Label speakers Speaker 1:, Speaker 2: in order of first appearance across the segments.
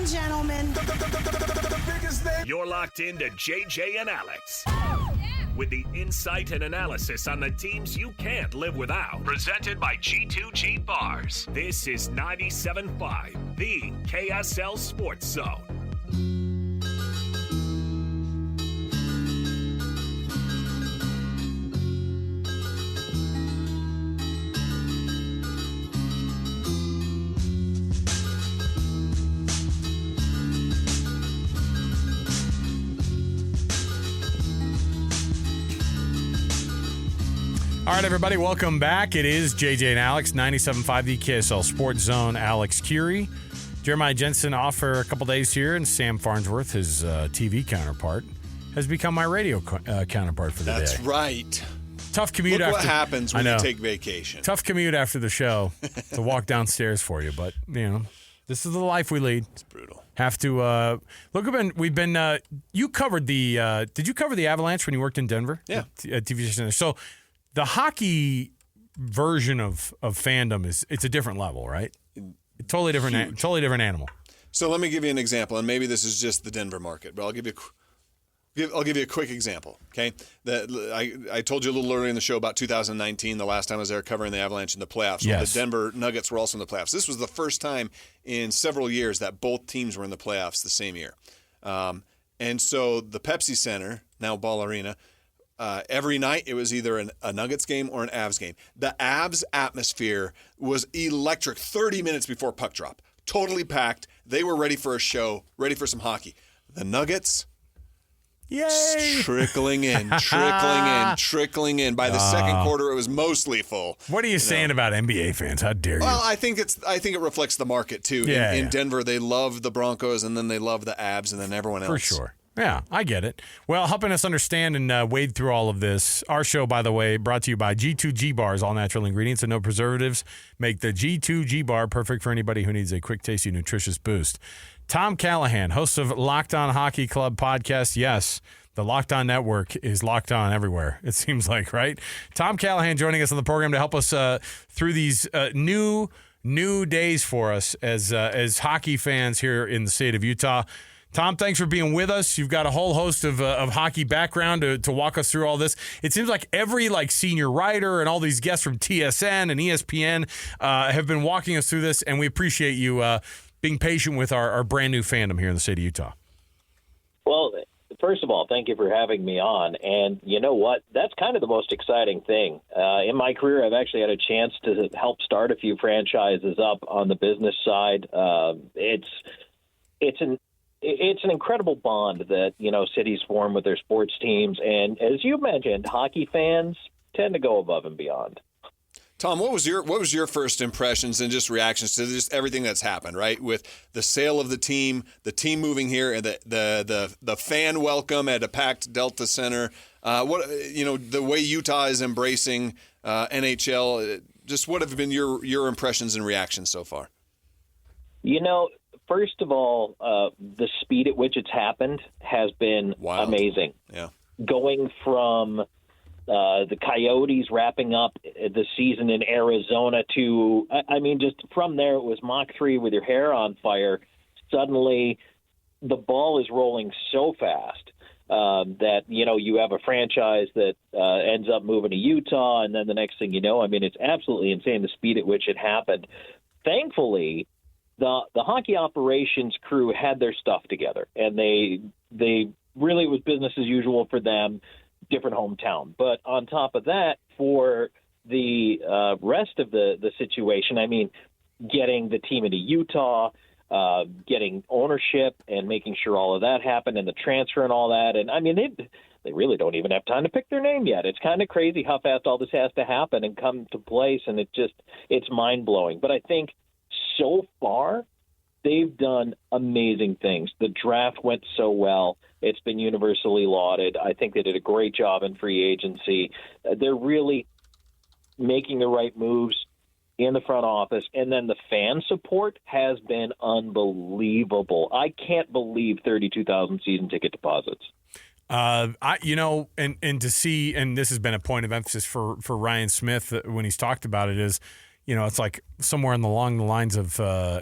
Speaker 1: and gentlemen.
Speaker 2: The biggest name.
Speaker 3: You're locked into JJ and Alex. With the insight and analysis on the teams you can't live without. Presented by G2G Bars. This is 97.5, the KSL Sports Zone.
Speaker 4: All right, everybody, welcome back. It is JJ and Alex, 97.5 the KSL Sports Zone. Alex Curie, Jeremiah Jensen off for a couple days here, and Sam Farnsworth, his TV counterpart, has become my radio counterpart for the day.
Speaker 5: That's right.
Speaker 4: Tough commute.
Speaker 5: Look
Speaker 4: after
Speaker 5: what happens when you take vacation.
Speaker 4: Tough commute after the show to walk downstairs for you, but you know this is the life we lead.
Speaker 5: It's brutal.
Speaker 4: Have to look. We've been. You covered the. Did you cover the Avalanche when you worked in Denver?
Speaker 5: Yeah.
Speaker 4: At TV station. So. The hockey version of fandom it's a different level, right? Totally different. Totally different animal.
Speaker 5: So let me give you an example, and maybe this is just the Denver market, but I'll give you a quick example. Okay, I told you a little earlier in the show about 2019, the last time I was there covering the Avalanche in the playoffs.
Speaker 4: Yes.
Speaker 5: The Denver Nuggets were also in the playoffs. This was the first time in several years that both teams were in the playoffs the same year, and so the Pepsi Center, now Ball Arena. Every night it was either a Nuggets game or an Avs game. The Avs atmosphere was electric 30 minutes before puck drop. Totally packed. They were ready for a show, ready for some hockey. The Nuggets,
Speaker 4: yay!
Speaker 5: Trickling in. By the second quarter, it was mostly full.
Speaker 4: What are you saying about NBA fans? How dare you?
Speaker 5: Well, I think it reflects the market too. In Denver, they love the Broncos, and then they love the Avs, and then everyone else.
Speaker 4: For sure. Yeah, I get it. Well, helping us understand and wade through all of this, our show, by the way, brought to you by G2G Bars, all natural ingredients and no preservatives. Make the G2G Bar perfect for anybody who needs a quick, tasty, nutritious boost. Tom Callahan, host of Locked On Hockey Club podcast. Yes, the Locked On Network is locked on everywhere, it seems like, right? Tom Callahan joining us on the program to help us through these new days for us as hockey fans here in the state of Utah. Tom, thanks for being with us. You've got a whole host of hockey background to walk us through all this. It seems like every senior writer and all these guests from TSN and ESPN have been walking us through this, and we appreciate you being patient with our brand new fandom here in the state of Utah.
Speaker 6: Well, first of all, thank you for having me on. And you know what? That's kind of the most exciting thing. In my career, I've actually had a chance to help start a few franchises up on the business side. It's an incredible bond that, cities form with their sports teams. And as you mentioned, hockey fans tend to go above and beyond.
Speaker 5: Tom, what was your first impressions and just reactions to just everything that's happened, right? With the sale of the team moving here, and the fan welcome at a packed Delta Center, the way Utah is embracing NHL. Just what have been your impressions and reactions so far?
Speaker 6: First of all, the speed at which it's happened has been amazing.
Speaker 5: Yeah.
Speaker 6: Going from the Coyotes wrapping up the season in Arizona to, just from there, it was Mach 3 with your hair on fire. Suddenly, the ball is rolling so fast that, you have a franchise that ends up moving to Utah, and then the next thing you know, it's absolutely insane the speed at which it happened. Thankfully, the hockey operations crew had their stuff together, and they really, it was business as usual for them, different hometown. But on top of that, for the rest of the situation, getting the team into Utah, getting ownership and making sure all of that happened, and the transfer and all that. And they really don't even have time to pick their name yet. It's kind of crazy how fast all this has to happen and come to place, and it's mind blowing. But I think so far, they've done amazing things. The draft went so well. It's been universally lauded. I think they did a great job in free agency. They're really making the right moves in the front office. And then the fan support has been unbelievable. I can't believe 32,000 season ticket deposits.
Speaker 4: And to see, and this has been a point of emphasis for Ryan Smith when he's talked about it, is it's like somewhere along the lines of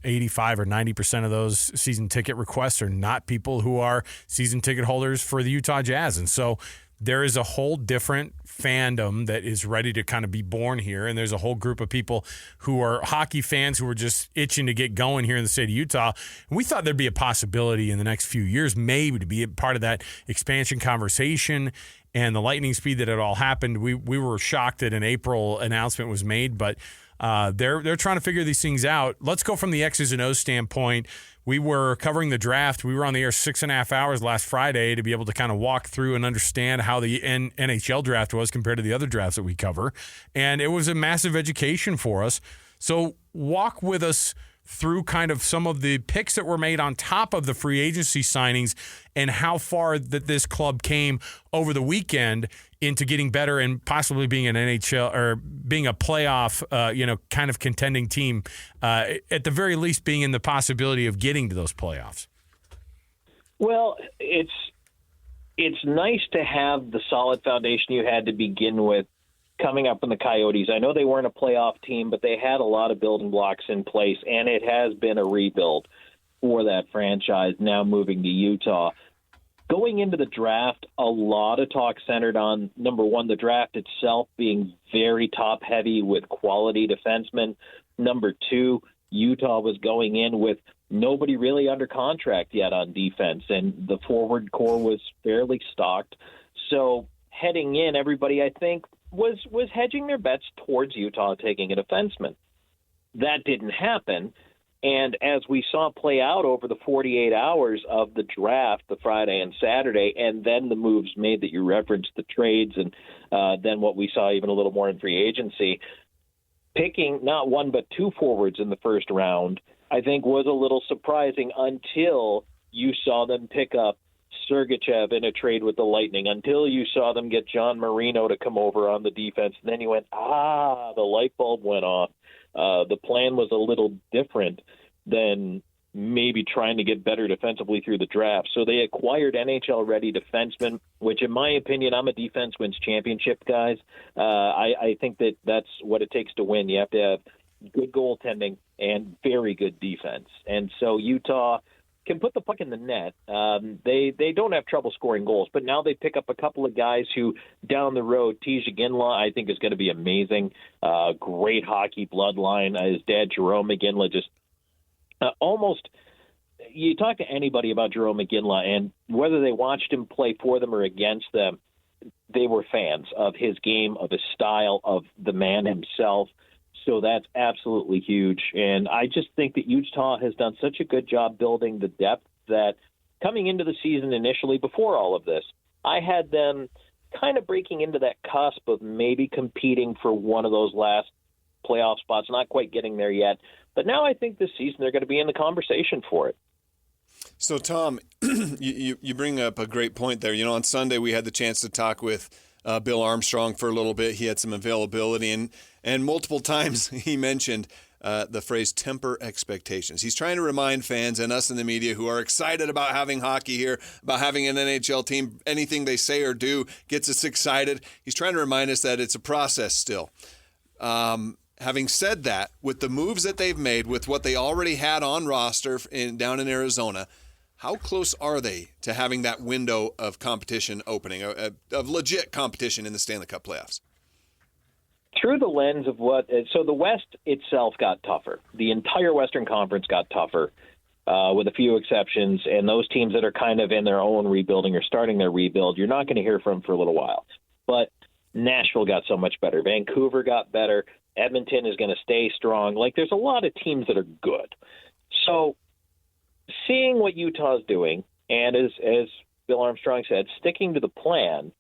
Speaker 4: 85 or 90% of those season ticket requests are not people who are season ticket holders for the Utah Jazz. And so there is a whole different fandom that is ready to kind of be born here. And there's a whole group of people who are hockey fans who are just itching to get going here in the state of Utah. And we thought there'd be a possibility in the next few years maybe to be a part of that expansion conversation and the lightning speed that it all happened. We were shocked that an April announcement was made, but they're trying to figure these things out. Let's go from the X's and O's standpoint. We were covering the draft. We were on the air 6.5 hours last Friday to be able to kind of walk through and understand how the NHL draft was compared to the other drafts that we cover. And it was a massive education for us. So walk with us through kind of some of the picks that were made on top of the free agency signings and how far that this club came over the weekend into getting better and possibly being an NHL or being a playoff, kind of contending team, at the very least being in the possibility of getting to those playoffs.
Speaker 6: Well, it's nice to have the solid foundation you had to begin with coming up in the Coyotes. I know they weren't a playoff team, but they had a lot of building blocks in place, and it has been a rebuild for that franchise now moving to Utah. Going into the draft, a lot of talk centered on, number one, the draft itself being very top-heavy with quality defensemen. Number two, Utah was going in with nobody really under contract yet on defense, and the forward core was fairly stocked. So heading in, everybody, I think, was hedging their bets towards Utah taking a defenseman. That didn't happen. And as we saw play out over the 48 hours of the draft, the Friday and Saturday, and then the moves made that you referenced, the trades, and then what we saw even a little more in free agency, picking not one but two forwards in the first round, I think was a little surprising until you saw them pick up Sergachev in a trade with the Lightning, until you saw them get John Marino to come over on the defense. And then you went, the light bulb went off. The plan was a little different than maybe trying to get better defensively through the draft. So they acquired NHL-ready defensemen, which in my opinion, I'm a defense wins championship, guys. I think that's what it takes to win. You have to have good goaltending and very good defense. And so Utah can put the puck in the net. They don't have trouble scoring goals, but now they pick up a couple of guys who down the road, Tija Ginla, I think is going to be amazing. Great hockey bloodline. His dad, Jerome McGinley, just almost – you talk to anybody about Jerome McGinley, and whether they watched him play for them or against them, they were fans of his game, of his style, of the man himself. So that's absolutely huge. And I just think that Utah has done such a good job building the depth that coming into the season initially, before all of this, I had them kind of breaking into that cusp of maybe competing for one of those last playoff spots, not quite getting there yet. But now I think this season they're going to be in the conversation for it.
Speaker 5: So, Tom, you bring up a great point there. On Sunday we had the chance to talk with Bill Armstrong for a little bit. He had some availability, and multiple times he mentioned the phrase temper expectations. He's trying to remind fans and us in the media who are excited about having hockey here, about having an NHL team, anything they say or do gets us excited. He's trying to remind us that it's a process still. Having said that, with the moves that they've made, with what they already had on roster down in Arizona, how close are they to having that window of competition opening, of legit competition in the Stanley Cup playoffs?
Speaker 6: Through the lens of so the West itself got tougher. The entire Western Conference got tougher, with a few exceptions. And those teams that are kind of in their own rebuilding or starting their rebuild, you're not going to hear from for a little while. But Nashville got so much better. Vancouver got better. Edmonton is going to stay strong. There's a lot of teams that are good. So seeing what Utah's doing, and as Bill Armstrong said, sticking to the plan,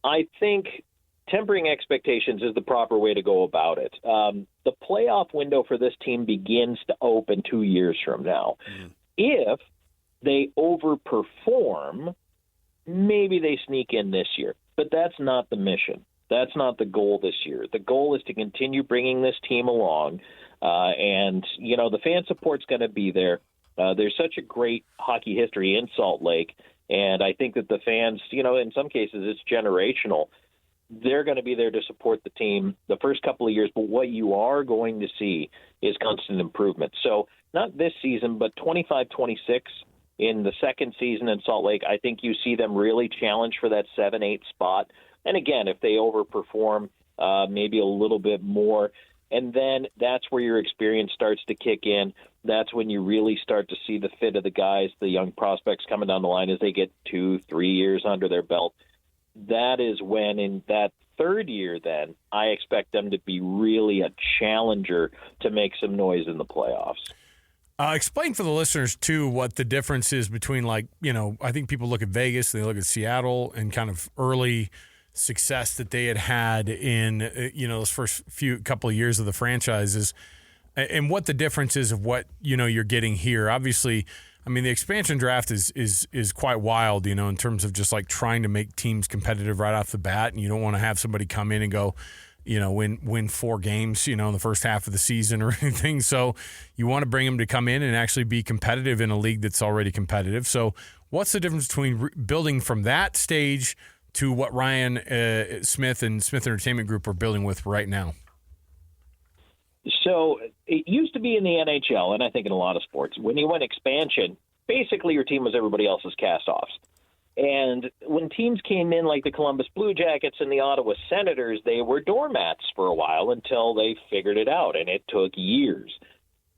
Speaker 6: I think tempering expectations is the proper way to go about it. The playoff window for this team begins to open 2 years from now. Mm-hmm. If they overperform, maybe they sneak in this year. But that's not the mission. That's not the goal this year. The goal is to continue bringing this team along. And the fan support's going to be there. There's such a great hockey history in Salt Lake. And I think that the fans, in some cases it's generational. they're going to be there to support the team the first couple of years, but what you are going to see is constant improvement. So not this season, but 25-26 in the second season in Salt Lake, I think you see them really challenge for that 7-8 spot. And again, if they overperform, maybe a little bit more. And then that's where your experience starts to kick in. That's when you really start to see the fit of the guys, the young prospects coming down the line as they get 2-3 years under their belt. That is when in that third year then I expect them to be really a challenger to make some noise in the playoffs.
Speaker 4: Explain for the listeners, too, what the difference is between, like, I think people look at Vegas, they look at Seattle and kind of early success that they had in, those first couple of years of the franchises, and what the difference is of what, you're getting here. Obviously, I mean, the expansion draft is quite wild, in terms of just like trying to make teams competitive right off the bat, and you don't want to have somebody come in and go, win 4 games, in the first half of the season or anything. So you want to bring them to come in and actually be competitive in a league that's already competitive. So what's the difference between building from that stage to what Ryan Smith and Smith Entertainment Group are building with right now?
Speaker 6: So it used to be in the NHL, and I think in a lot of sports, when you went expansion, basically your team was everybody else's cast-offs. And when teams came in like the Columbus Blue Jackets and the Ottawa Senators, they were doormats for a while until they figured it out, and it took years.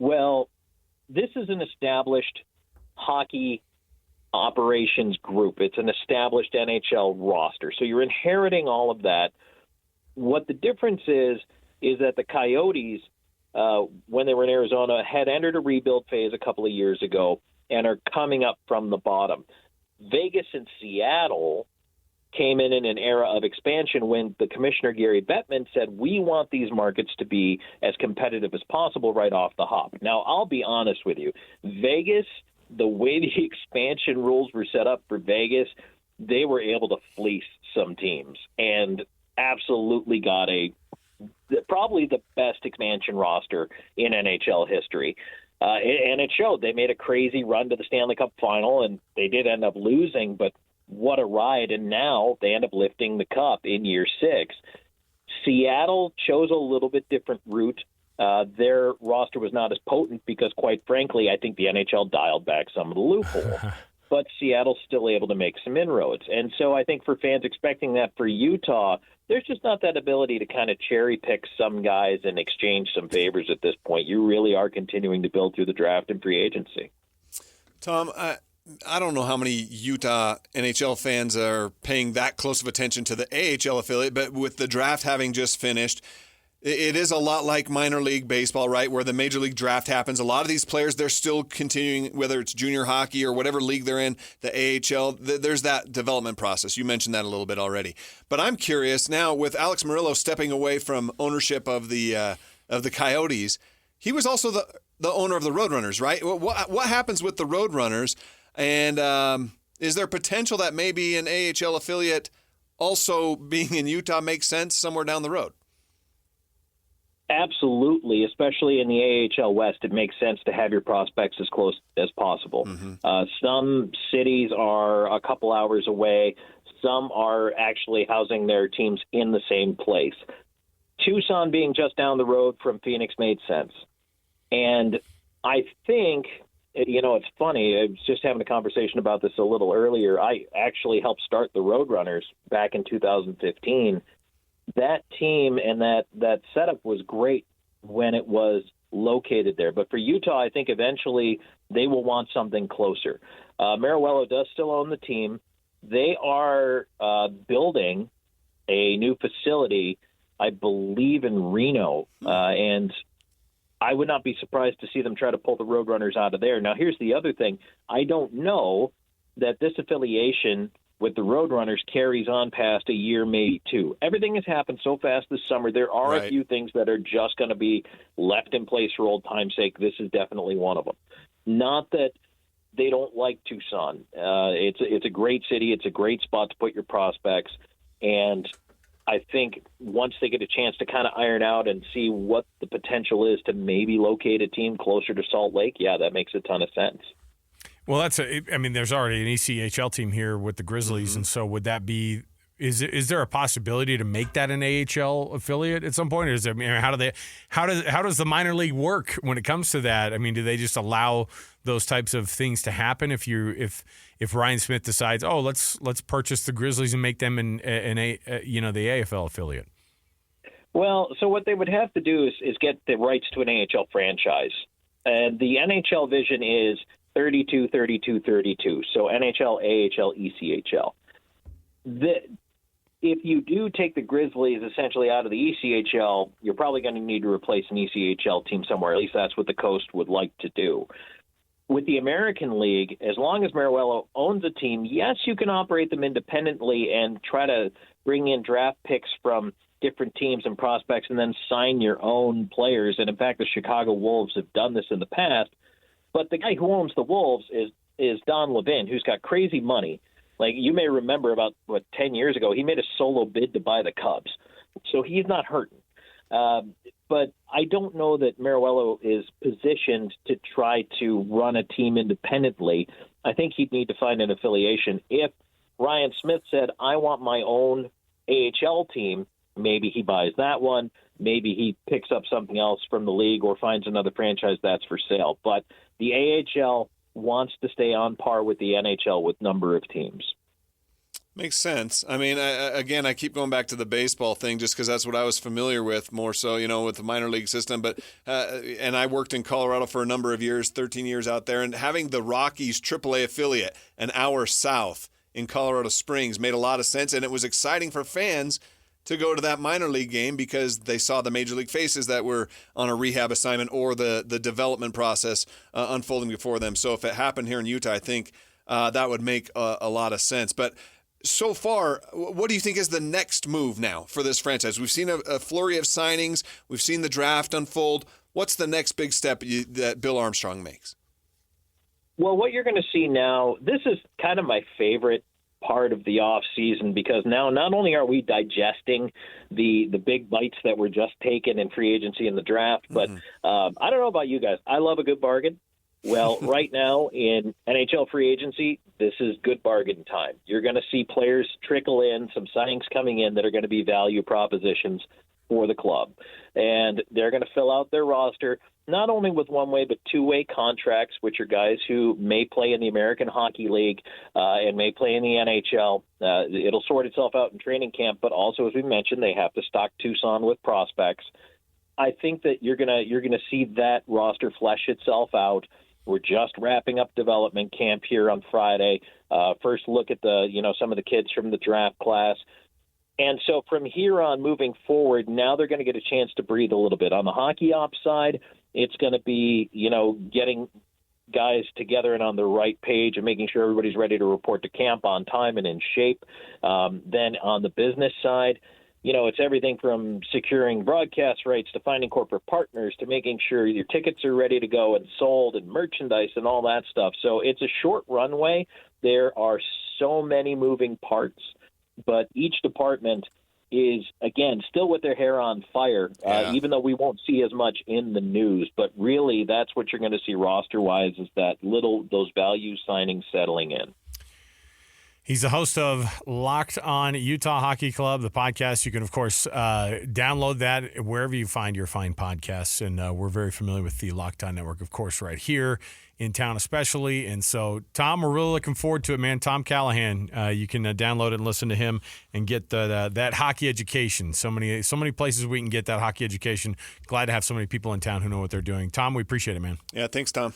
Speaker 6: Well, this is an established hockey operations group. It's an established NHL roster. So you're inheriting all of that. What the difference is that the Coyotes, when they were in Arizona, had entered a rebuild phase a couple of years ago and are coming up from the bottom. Vegas and Seattle came in an era of expansion when the commissioner, Gary Bettman, said, we want these markets to be as competitive as possible right off the hop. Now, I'll be honest with you. Vegas, the way the expansion rules were set up for Vegas, they were able to fleece some teams and absolutely got probably the best expansion roster in NHL history. And it showed. They made a crazy run to the Stanley Cup final, and they did end up losing, but what a ride. And now they end up lifting the cup in year 6. Seattle chose a little bit different route. Their roster was not as potent because, quite frankly, I think the NHL dialed back some of the loopholes. But Seattle's still able to make some inroads. And so I think for fans expecting that for Utah, there's just not that ability to kind of cherry pick some guys and exchange some favors at this point. You really are continuing to build through the draft and free agency.
Speaker 5: Tom, I don't know how many Utah NHL fans are paying that close of attention to the AHL affiliate, but with the draft having just finished, it is a lot like minor league baseball, right, where the major league draft happens. A lot of these players, they're still continuing, whether it's junior hockey or whatever league they're in, the AHL, there's that development process. You mentioned that a little bit already. But I'm curious now, with Alex Murillo stepping away from ownership of the Coyotes, he was also the owner of the Roadrunners, right? What happens with the Roadrunners? And is there potential that maybe an AHL affiliate also being in Utah makes sense somewhere down the road?
Speaker 6: Absolutely, especially in the AHL West, it makes sense to have your prospects as close as possible. Mm-hmm. Some cities are a couple hours away. Some are actually housing their teams in the same place. Tucson being just down the road from Phoenix made sense. And I think, it's funny, I was just having a conversation about this a little earlier. I actually helped start the Roadrunners back in 2015. That team and that setup was great when it was located there. But for Utah, I think eventually they will want something closer. Mariuelo does still own the team. They are building a new facility, I believe, in Reno. And I would not be surprised to see them try to pull the Roadrunners out of there. Now, here's the other thing. I don't know that this affiliation with the Roadrunners carries on past a year, maybe 2. Everything has happened so fast this summer. There are a few things that are just going to be left in place for old time's sake. This is definitely one of them. Not that they don't like Tucson. It's a great city. It's a great spot to put your prospects. And I think once they get a chance to kind of iron out and see what the potential is to maybe locate a team closer to Salt Lake, yeah, that makes a ton of sense.
Speaker 4: Well, there's already an ECHL team here with the Grizzlies, mm-hmm. And so would that be Is there a possibility to make that an AHL affiliate at some point? Or is it, I mean, how does the minor league work when it comes to that? I mean, do they just allow those types of things to happen if Ryan Smith decides, oh, let's purchase the Grizzlies and make them the AFL affiliate?
Speaker 6: Well, so what they would have to do is get the rights to an AHL franchise. And the NHL vision is 32, 32, 32. So NHL, AHL, ECHL. If you do take the Grizzlies essentially out of the ECHL, you're probably going to need to replace an ECHL team somewhere. At least that's what the Coast would like to do. With the American League, as long as Meruelo owns a team, yes, you can operate them independently and try to bring in draft picks from different teams and prospects and then sign your own players. And in fact, the Chicago Wolves have done this in the past. But the guy who owns the Wolves is Don Levin, who's got crazy money. Like, you may remember about, 10 years ago, he made a solo bid to buy the Cubs. So he's not hurting. But I don't know that Meruelo is positioned to try to run a team independently. I think he'd need to find an affiliation. If Ryan Smith said, I want my own AHL team, maybe he buys that one. Maybe he picks up something else from the league or finds another franchise that's for sale. But the AHL wants to stay on par with the NHL with number of teams.
Speaker 5: Makes sense. I mean, I keep going back to the baseball thing just because that's what I was familiar with more so, with the minor league system. But and I worked in Colorado for a number of years, 13 years out there, and having the Rockies AAA affiliate an hour south in Colorado Springs made a lot of sense, and it was exciting for fans to go to that minor league game because they saw the major league faces that were on a rehab assignment or the development process unfolding before them. So if it happened here in Utah, I think that would make a lot of sense. But so far, what do you think is the next move now for this franchise? We've seen a flurry of signings. We've seen the draft unfold. What's the next big step that Bill Armstrong makes?
Speaker 6: Well, what you're going to see now, this is kind of my favorite part of the off season because now not only are we digesting the big bites that were just taken in free agency and the draft, but I don't know about you guys. I love a good bargain. Well, right now in NHL free agency, this is good bargain time. You're going to see players trickle in, some signings coming in that are going to be value propositions for the club. And they're going to fill out their roster not only with one-way but two-way contracts, which are guys who may play in the American Hockey League and may play in the NHL. It'll sort itself out in training camp, but also, as we mentioned, they have to stock Tucson with prospects. I think that you're gonna see that roster flesh itself out. We're just wrapping up development camp here on Friday. First look at some of the kids from the draft class. And so from here on moving forward, now they're going to get a chance to breathe a little bit. On the hockey ops side, it's going to be, getting guys together and on the right page and making sure everybody's ready to report to camp on time and in shape. Then on the business side, it's everything from securing broadcast rights to finding corporate partners to making sure your tickets are ready to go and sold and merchandise and all that stuff. So it's a short runway. There are so many moving parts, but each department is, again, still with their hair on fire, even though we won't see as much in the news. But really, that's what you're going to see roster-wise is those value signings settling in.
Speaker 4: He's the host of Locked On Utah Hockey Club, the podcast. You can, of course, download that wherever you find your fine podcasts. And we're very familiar with the Locked On Network, of course, right here in town especially. And so, Tom, we're really looking forward to it, man. Tom Callahan, you can download it and listen to him and get that hockey education. So many places we can get that hockey education. Glad to have so many people in town who know what they're doing. Tom, we appreciate it, man.
Speaker 5: Yeah, thanks, Tom.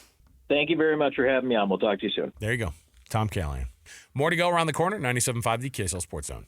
Speaker 6: Thank you very much for having me on. We'll talk to you soon.
Speaker 4: There you go. Tom Callahan. More to go around the corner, 97.5 the KSL Sports Zone.